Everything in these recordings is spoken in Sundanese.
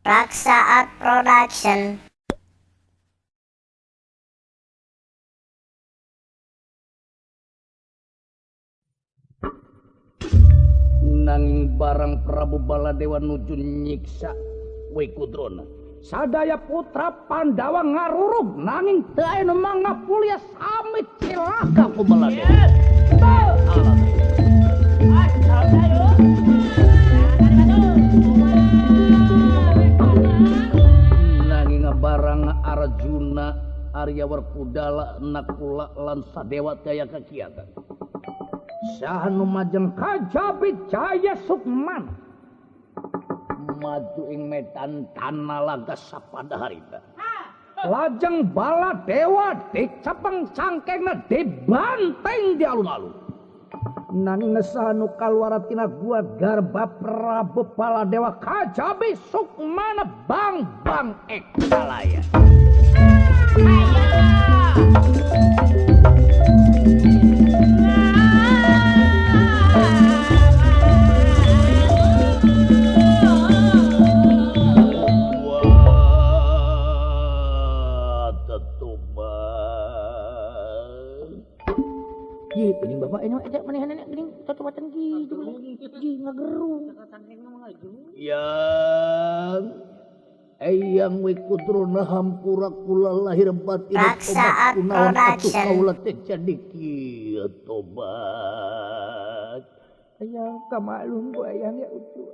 Raksa Art Production. Nanging barang Prabu Baladewa nuju nyiksa Wekudrona. Sadaya putra Pandawa ngarurug nanging teu aya nu mangapulya sami cilaka ku Baladewa. Nanging barang Arjuna Arya Werkudala Nakula lan Sadewa daya kakiatan. Sahanu majeng kajabi Jaya Sukman maju ing medan tanah laga sapada harita. Lajeng Baladewa dicapeng cangkengna dibanteng di alun-alun. Nanging sahanu kaluaratina gua garba Prabu Baladewa kajabi Sukmana bang eksalaya. Geuning bapak ini mah eta manehan nenek geuning totobatan gitu ngagerung. Yang Eyang Wekudrona hampura kula lahir batin Raksa Art Production. Kaula teh jadi kieu tobat. Ayang kamalung ku ayang ya utuh.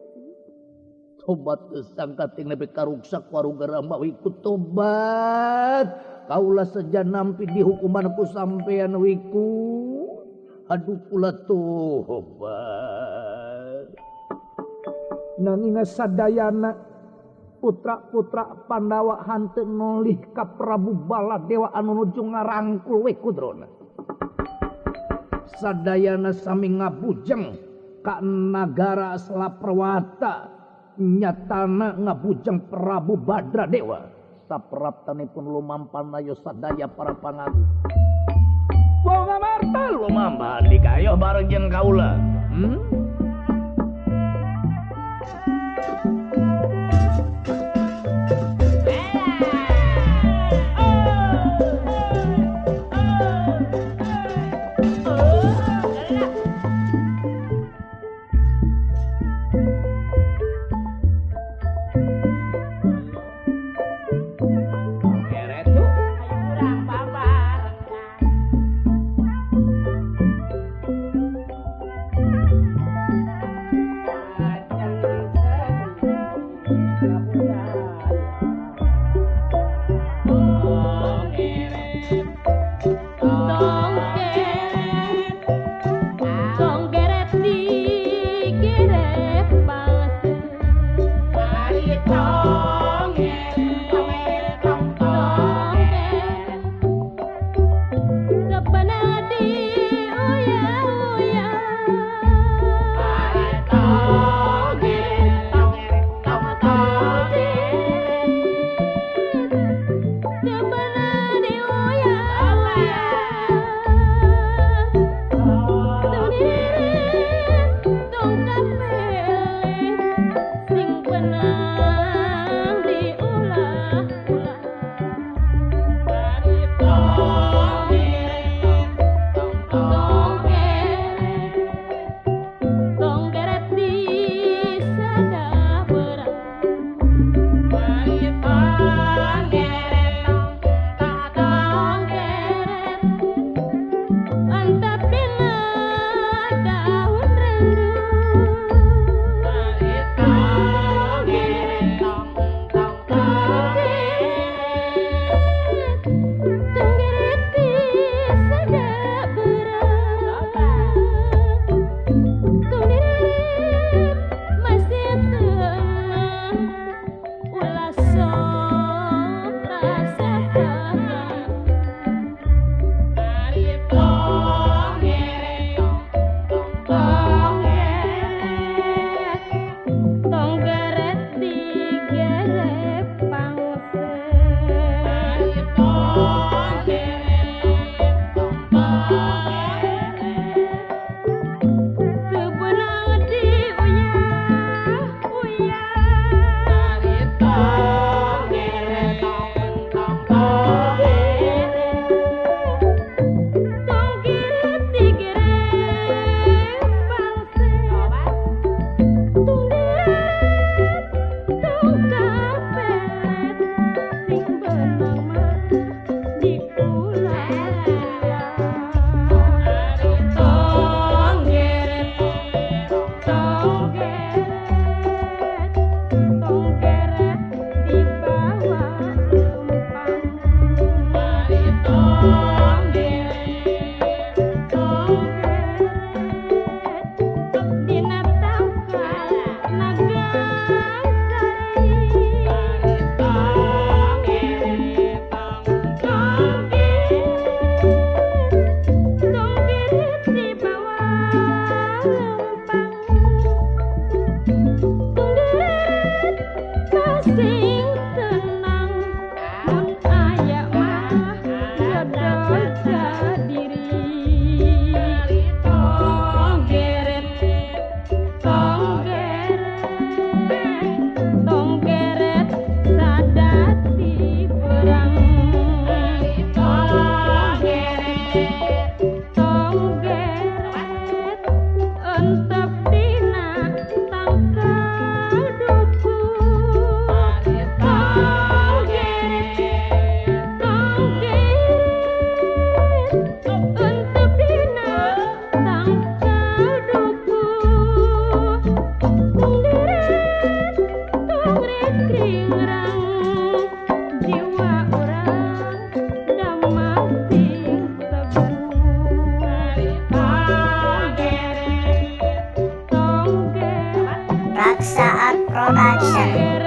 Tobat sangka ting nepi karuksak warung Rama wiku tobat. Kaula saja nampi dihukuman ku sampean wiku. Aduh kula tobat. Nanging sadayana putra-putra Pandawa hanteu nolih ka Prabu Baladewa anu nuju ngarangkul Wekudrona. Sadayana sami ngabujeng ka nagara Slaprwata nyatana ngabujeng Prabu Badradewa. Sapraptanipun lumampan ayo sadaya para pangagu. Wong ngamarta lumampan dikayo bareng jeung kaula. Raksa Art Production.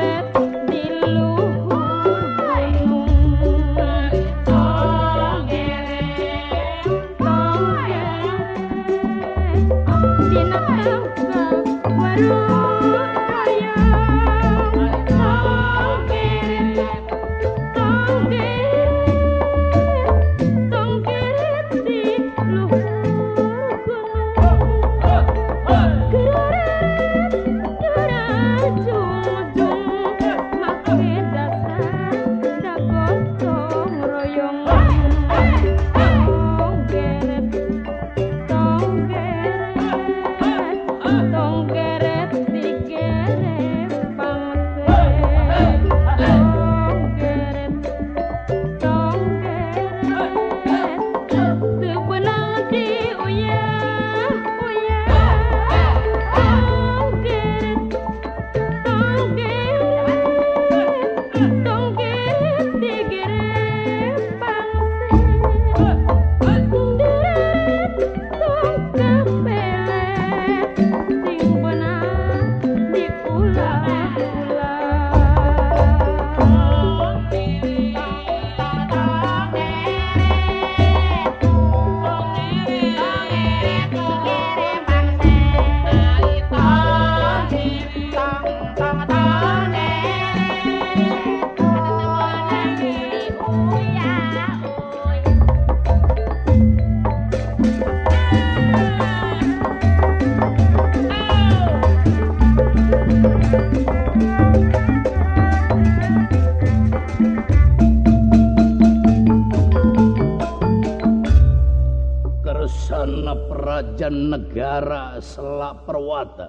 Kersana Prajan Negara Selak Perwata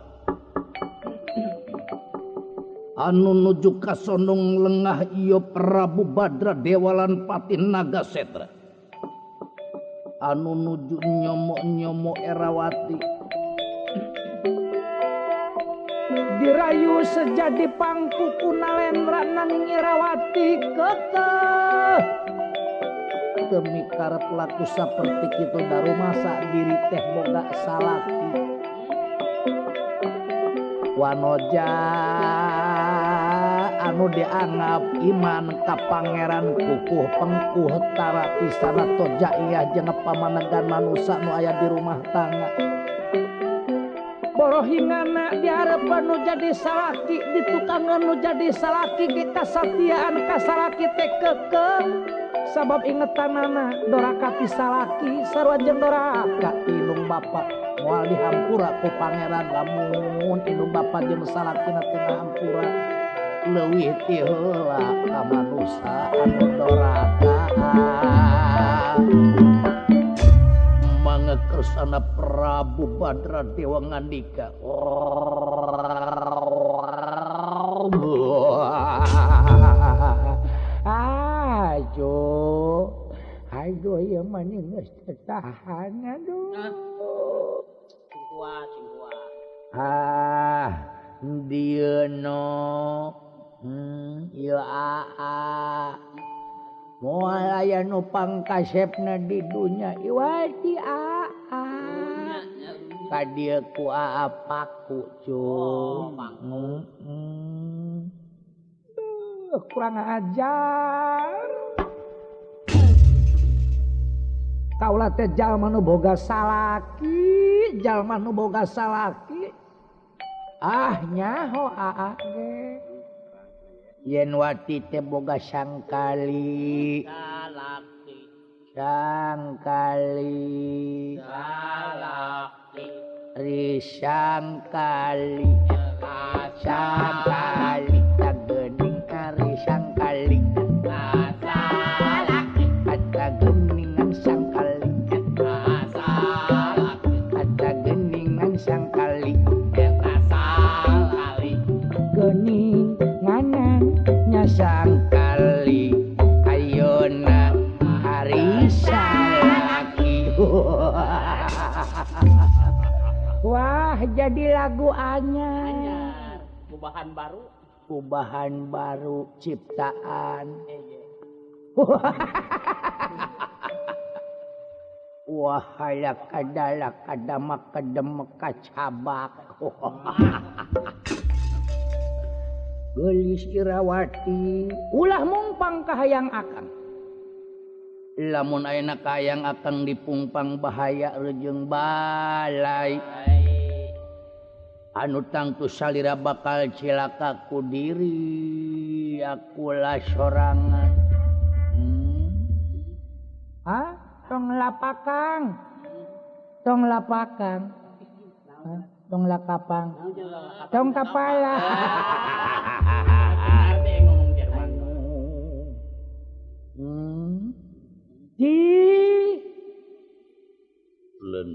anu nuju kasonong lengah iyo Prabu Badra Dewalan Pati Nagasetra anu nuju nyomo-nyomo Erawati dirayu sejadi pangkuku nalendra nanging Erawati kekeh demi karep laku saperti kitu darumasa diri teh boga salaki wanoja anu dianggap iman ka pangeran kukuh pengkuh tara pisana toja iya jeung pamanegan manusa nu aya di rumah tangga borohingana dihareupan nu jadi salaki ditukangan nu jadi salaki di kasatiaan kasalaki teh kekeh sabab ingetanana doraka pisalaki sarua jeung doraka inung bapa moal dihampura ku pangeran lamun inung bapa jeung salakina teu ngahampura leuwih ti heula ka manusa anu doraka mangekersana Prabu Badra Dewa ngandika aduh ya mani geus tahan aduh dieu no ieu moal aya nu pangkasepna di dunya iwati ka dieu ku paku cung kurang ajar kaulah teh jalma nu boga salaki nyaho ge yen wati teh boga sangkali risangkali tagening ari sangkali ada geningan sangkali ada geningan sangkali geningannya sangkali ayeuna hari salaki wah jadi lagu anyar ubahan baru ciptaan wahaya kadala kadama kademek kacabak Gelis Irawati ulah mungpang kahayang akang. Lamun ayeuna kahayang akang dipungpang bahaya rejeung balai. Anu tangtu salira bakal cilaka ku diri akulah sorangan. Tong lapakang. Tong lapakang. Tong lakapang. Tong kapala. Di len.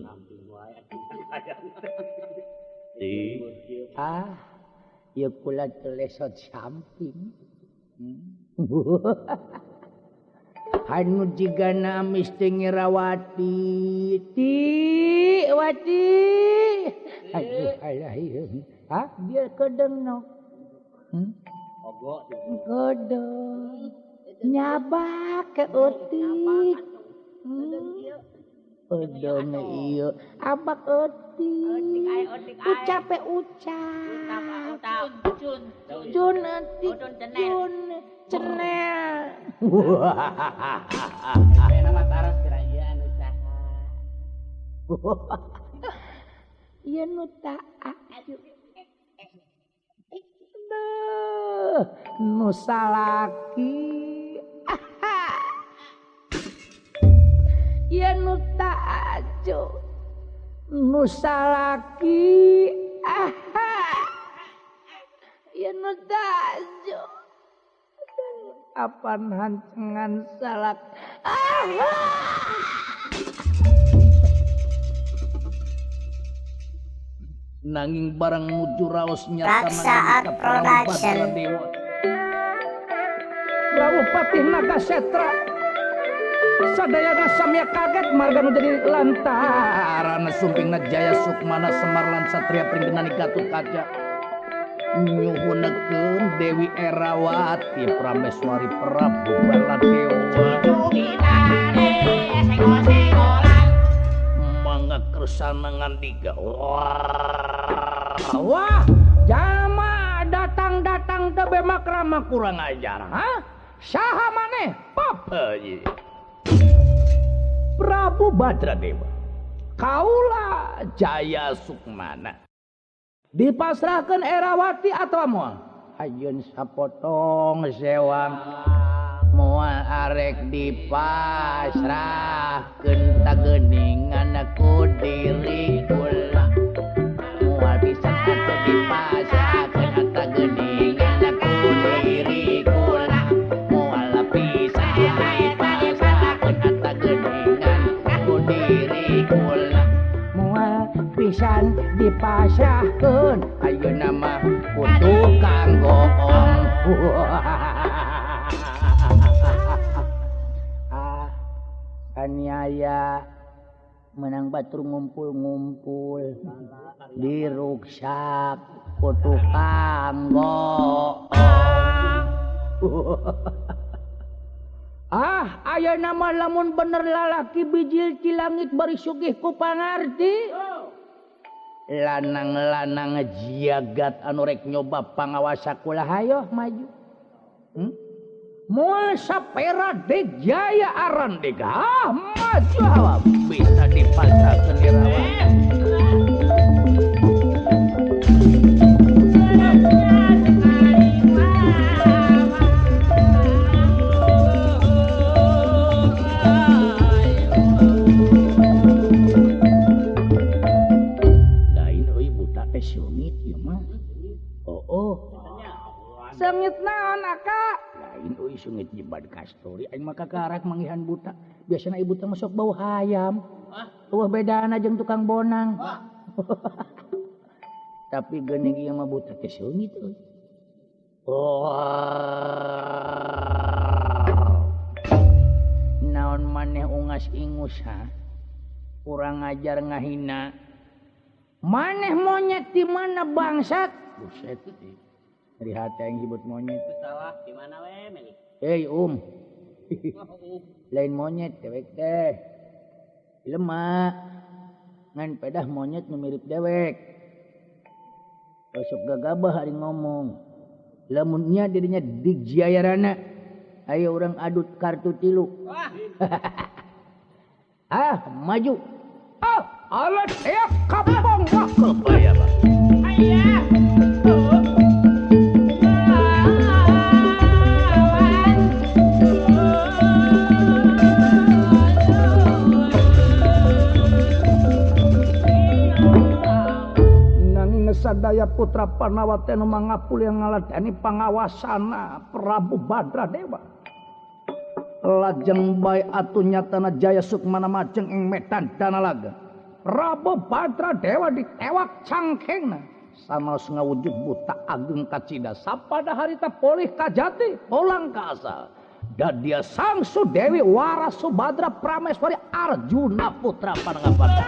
Di ieu kula telesot samping. Anu jigana mesti ngirawati ti wati aduh alah ieu dia kedengno godong nyabak ke utik godong ieu abak utik ucape ucap cun utik cun cenel nama taras kerajaan usaha ieu nu taat nu salaki ieu nu taat nu salaki ieu nu taat apan hancengan salak nanging barang nuju raos nyata Raksa Art Production. Rawuh Patih Nagasetra sadayana samya kaget marga nu jadi lantaran sumpingna Jaya Sukmana Semar lan Satria Pringgenani Gatotkaca nyuhunekeun Dewi Erawati Prameswari Prabu Baladewa mangga kersana ngandika wah jama datang tebe makrama kurang ajar saha maneh papa Prabu Badradewa kaula Jaya Sukmana dipasrahkan Erawati atau moal hayun sapotong sewang moal arek dipasrahkeun tageningan aku diri kula moal pisan atuh dipasrahkeun tageningan aku diri kula moal pisan dipasrahkeun tageningan aku diri kula moal pisan dipasrahkeun ayeuna mah kudu kanggo aniaya menang batur ngumpul-ngumpul di ruksak kudu kanggo ayeuna mah lamun bener lalaki bijil cilangit bari sugih ku pangarti lanang-lanang jiagat anu rek nyoba pangawasa kula hayo maju moal sapera deg jaya aran deg maju hawa bisa dipasrahkeun Erawati sungit ieu mah sengit naon aka lain euy sungit jibad kastori aing mah kakarak manggihan buta biasana ibu teh masuk bau hayam eueuh bedana jeung tukang bonang tapi geuning ieu mah buta teh sungit euy naon maneh ungas ingus kurang ajar ngahina maneh monyet di mana bangsat buset dari hati yang disebut monyet salah di mana we Meli lain monyet dewek teh lemah ngan pedah monyet nu mirip dewek besok gagabah hari ngomong lamunnya dirinya digjayarana ayo orang adut kartu tilu maju alat ya kapong wakil bayar sadaya putra Panawati anu mangapul yang ngaladani pangawasana Prabu Badradewa lajeng bae atunyatana Jaya Sukmana majeng ing medan Danalaga Prabu Badradewa ditewak cangkengna sanaos ngawujud buta ageng kacida sapada harita polih kajati polang ka asal dan dia sang Sudewi Waras Subadra Prameswari Arjuna putra Panangapata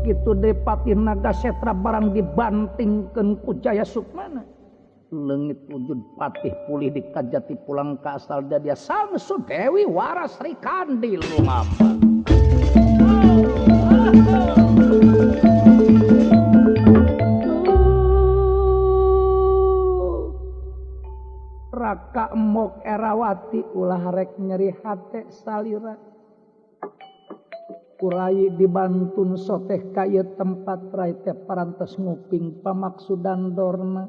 kitu Depati Nagasetra barang dibantingkeun ku Jaya Sukmana leungit wujud patih pulih dikajati pulang ka asal dadia sang Sudewi Waras Rikandi lumapa Raka Emok Erawati ulah rek nyeri hate salira Kurai dibantun soteh kaya tempat rai teh parantos nguping pamaksudan dorna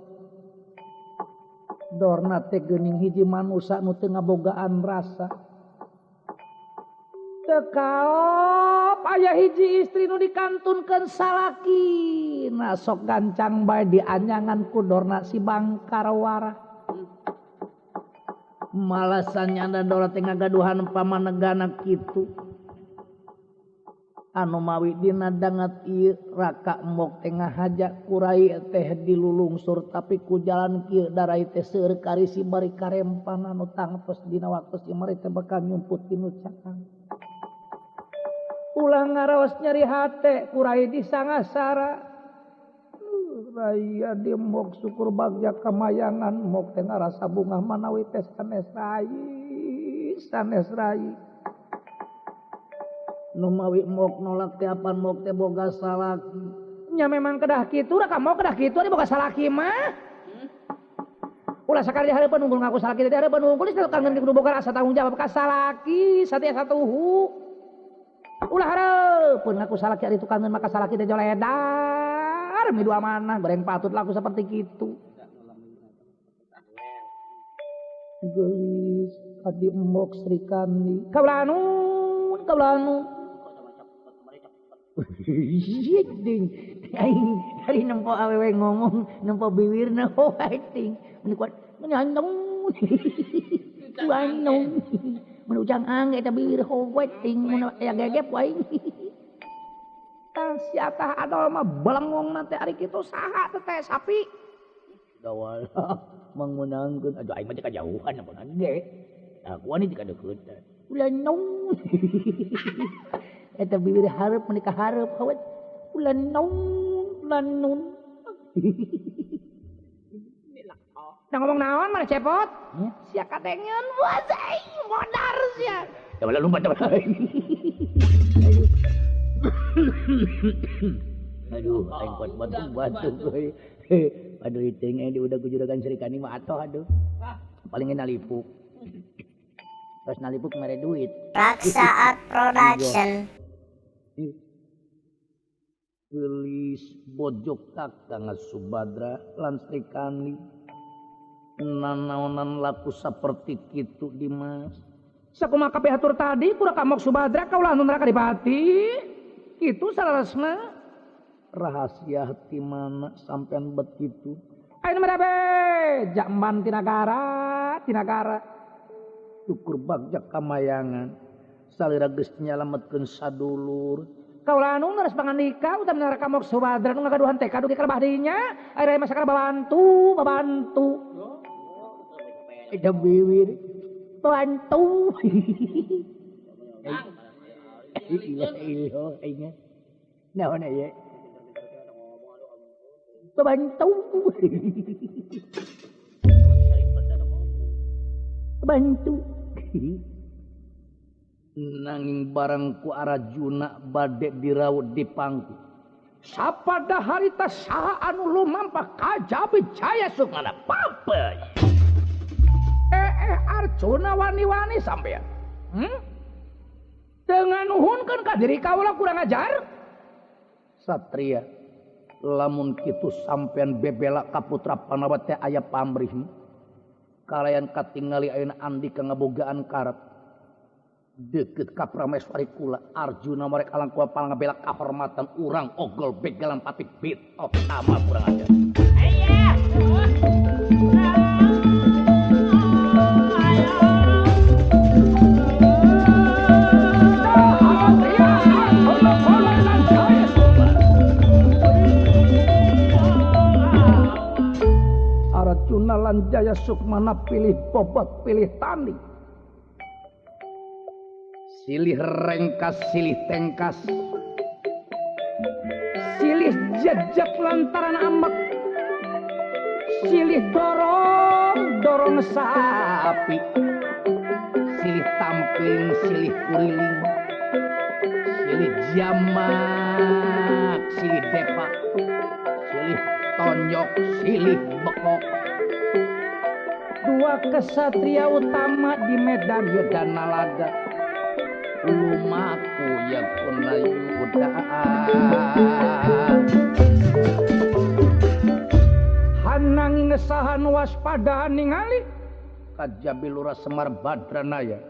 teh geuning hiji manusa nu teu ngabogaan rasa teu kaop aya hiji istri nu dikantunkeun salaki nah sok gancang bae dianyangan ku dorna si Bangkarwara malasannya dora teh ngagaduhan pamanegana kitu anu mawi dina dangat ieu Raka Emok teh ngahajak kurai teh dilulungsur tapi ku jalan kieu darai teh seueur karisi bari karempan anu tangtos dina waktu si mari teh bakal nyumput tinu cakang ulah ngaraos nyeri hate kurai disangasara raya di Emok syukur bagja kamayangan Emok teh ngarasa bungah manawi teh sanes rai numawi Emok nolak teh apan Emok teh boga salaki nya memang kedah kitu Raka Emok kedah kitu ari boga salaki mah ulah sakali hareupeun unggul ngaku salaki teh hareupeun unggul geus kangen kudu boga rasa tanggung jawab ka salaki satia satuhu ulah hareupeun ngaku salaki ari tukangeun maka salaki teh joledar midu amanah bareng patut laku seperti kitu geus adi Emok Srikandi kaulanu Ding, hari nempo awewe ngomong, nempo bibirna ting, menikuat menyandung, menyandung, menujang angge tapi bibir ting, ya gegep wae. Siapa adol mah belengong nanti hari kitu saha teh sapi. Dawala mangmunangkeun, aduh aing mah teh kajauhan ampun ge. Aku ani teh kadeukeut. Ulah nong. Eta bibir hareup menikah hareup hawat ulan nun Nah ngomong naon mana cepot sia katengeun buas aing modar sia da bala lumpat aduh aing kuat batuk euy aduh iteng di udah kujuragan Srikandi mah atoh aduh paling nalipuk terus nalipuk mere duit Raksa Production Gelis bojok kakang Subadra lan Srikandi nanaonan laku saperti kitu Dimas sakumaha kabeh atur tadi ku Raka Emok Subadra kaulah nu neraka dipati kitu salaresna rahasia hati mana sampean bet kitu ayeuna mah be jamban ti nagara syukur bagja kamayangan salira geus nyalametkeun sadulur kaulah anu ngeres pangandika utami Raka Emok Subadra nu ngagaduhan teh kadu ke kerbah dinya aya masyarakat babantu ida bibir bantu iya naon aya bantu nanging barangku Arjuna badek dirawut di pangku sapada harita saha anu lumampah kajabi jaya sukmana papa Arjuna wani-wani sampean dengan nuhunkeun ka diri kaula kurang ajar satria lamun kitu sampean bebela ka putra Pandawa teh aya pamrih kalayan katingali ayeuna andika ngabogaan karep deket ka prameswari kula Arjuna marek alangkua palangabela kahormatan urang ogol begalan patik bit utama kurang ajar Arjuna lan Jaya Sukmana pilih bobot pilih tanding silih rengkas, silih tengkas, silih jejak lantaran ambek, silih dorong sapi, silih tamping, silih kuriling, silih jamak, silih depak, silih tonjok, silih bekok. Dua kesatria utama di medan Yodanalaga. Lumaku ya kuna yuda hananging ngesahan waspada ningali kajabi lurah Semar Badranaya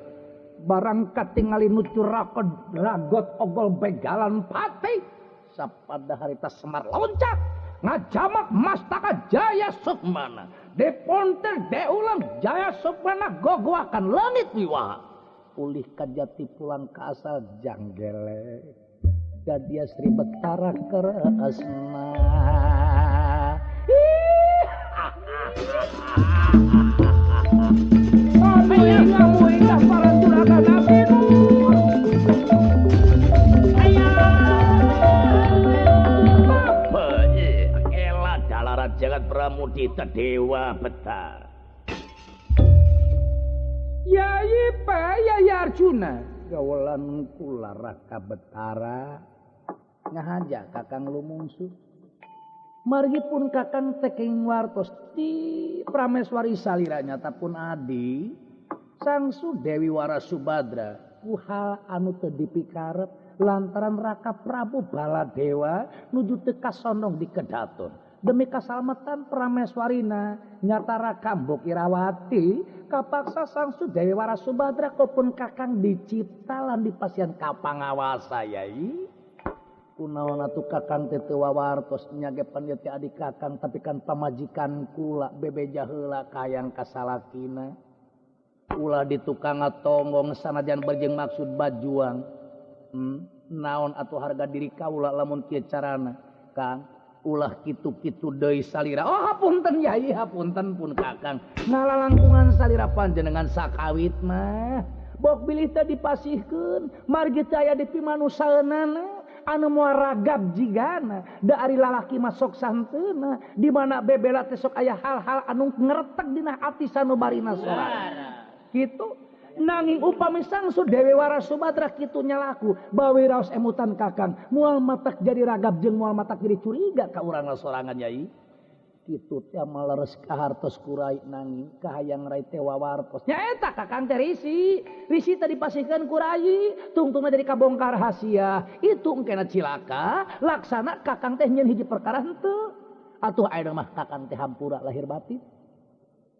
barang katingali nuju ragot ogol begalan pati sapada harita Semar loncat ngajamak mastaka Jaya Sukmana deponter deulang Jaya Sukmana gogoakan langit wiwaha ulih kajati pulang ke asal janggele dadia Sri Betara keresna Amuinga para juragan Nabi Nur apa ela dalaran jagat pramudita dewa Betara Yai Yai Arjuna gawalan kula Raka Betara ngahaja kakang lumungsu margi pun kakang teking wartos di prameswari saliranya tapun adi sangsu Dewi Warasubadra kuhal anu teu dipikarep lantaran Raka Prabu Baladewa nuju teu kasondong di kedaton demi kasalamatan prameswarina nyata Raka Mbok Irawati kapaksa sangsu Dewi Warasubadra kopun kakang dicipta lan dipasian kapangawasa yai kunaon atuh kakang teh teu wawartos nyage panjati adik kakang tapi kan pamajikan kula bebeja heula kayang kasalakina ulah di tukang tonggong sanajan berjeng maksud bajuang naon atuh harga diri kaula lamun kieu carana Kang ulah kitu-kitu deui salira oh hapunten yai hapunten pun kakang ngalalangkungan salira panjenengan sakawit mah bok bilih teh dipasihkeun margi teh aya di pimanusaeunana anu moal ragab jigana da ari lalaki mah sok santeuna di mana bebela teh sok aya hal-hal anu ngretek dina ati sanubarina sorangan kitu nanging upami sangsu Dewi Warasubadra kitu nyalaku bawi raos emutan kakang moal matak jadi ragab jeung moal matak jadi curiga ka urang sorangan yai kitu teh maleres ka hartos kurai nanging kahayang rai teh wawartos nya eta kakang teh risi teh dipasihkeun ku rai tungtungna jadi kabongkar rahasia itu engkena cilaka laksana kakang teh nyeun hiji perkara henteu atuh aya mah kakang teh hampura lahir batin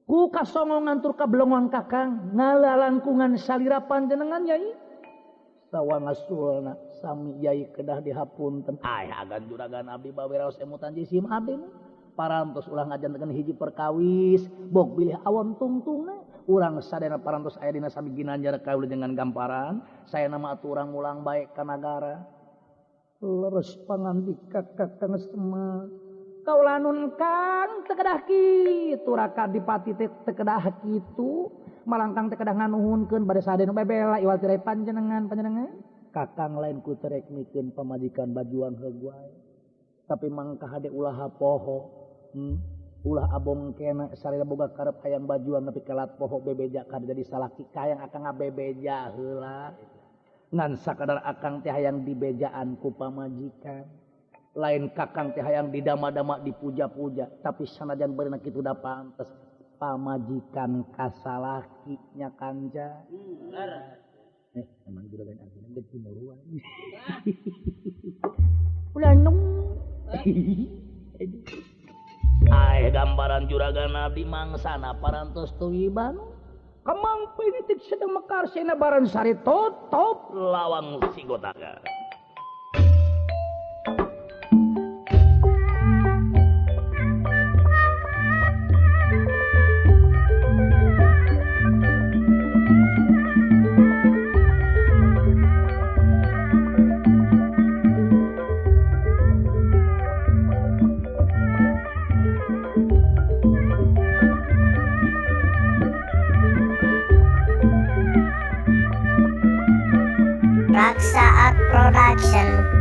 ku kasongongan tur kablongon kakang ngalalangkungan salira panjenengan yai sawangasulna sami yai kedah dihapunten agan juragan abdi bawe raos emutan jisim abdi parantos ulah ngajantekeun hiji perkawis bok bilih awon tungtungna urang sadayana parantos aya dina sami ginanjar kaula dengan gamparan saya nama atuh urang mulang bae ka nagara leres pangandika kakang Semar kaulanun Kang tekedah kitu Raka Dipati tekedah kitu malangkang tekedah nganuhunkeun bade sadayana bebela iwal tirai panjenengan kakang lain ku terek mikeun pamajikan bajuan heug wae tapi mangka hade ulah poho ulah abong kena salira boga karep hayang bajuan tapi kelat poho bebeja kada jadi salaki kayang akan ngabebeja heula ngan sakadar akang teh hayang dibejaan ku pamajikan, lain kakang teh hayang didama-dama dipuja-puja, tapi sanajan beunang kitu da pantes pamajikan kasalakinya kanja. Emang juragan Arjuna geus timuruan. Ulah nung. Ay gambaran juragan abdi mangsana parantos tuwiban. Kamangpe nitik sedang mekar sena baran sari totop lawang sigotaka. Raksa Art Production.